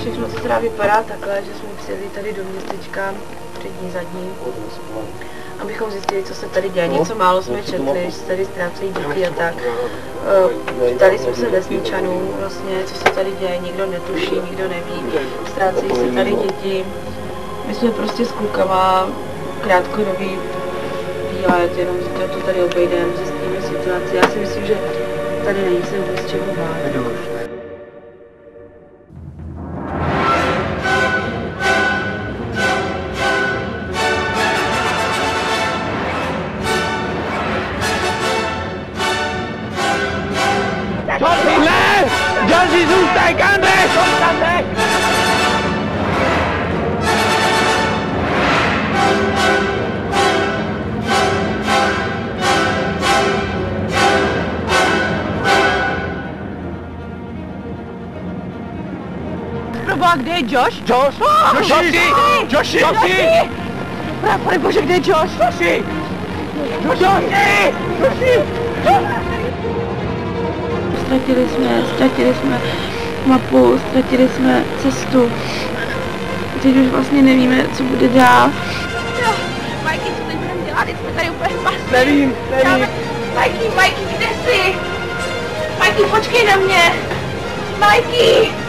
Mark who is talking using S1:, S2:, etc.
S1: všechno, co teda vypadá takhle, že jsme přijeli tady do městečka přední, zadní, abychom zjistili, co se tady děje. Něco málo jsme četli, že se tady ztrácejí děti a tak. Ptali jsme se vesničanů vlastně, co se tady děje, nikdo netuší, nikdo neví, ztrácejí se tady děti. My jsme prostě s klukama krátkodobý výlet, jenom říkat, to tady obejdeme, zjistíme situaci. Já si myslím, že tady není se vůbec čeho bát.
S2: Johnny, zůstaň, Kande!
S1: Proboha, kde je Josh?
S2: Josh! Joshi!
S1: Pane bože, kde je Josh?
S2: Joshi!
S1: Ztratili jsme mapu, ztratili jsme cestu. Teď už vlastně nevíme, co bude dál. Jo, Mikey, co teď budeme dělat? Teď jsme tady úplně spasli.
S2: Nevím.
S1: Mikey, kde jsi? Mikey, počkej na mě. Mikey!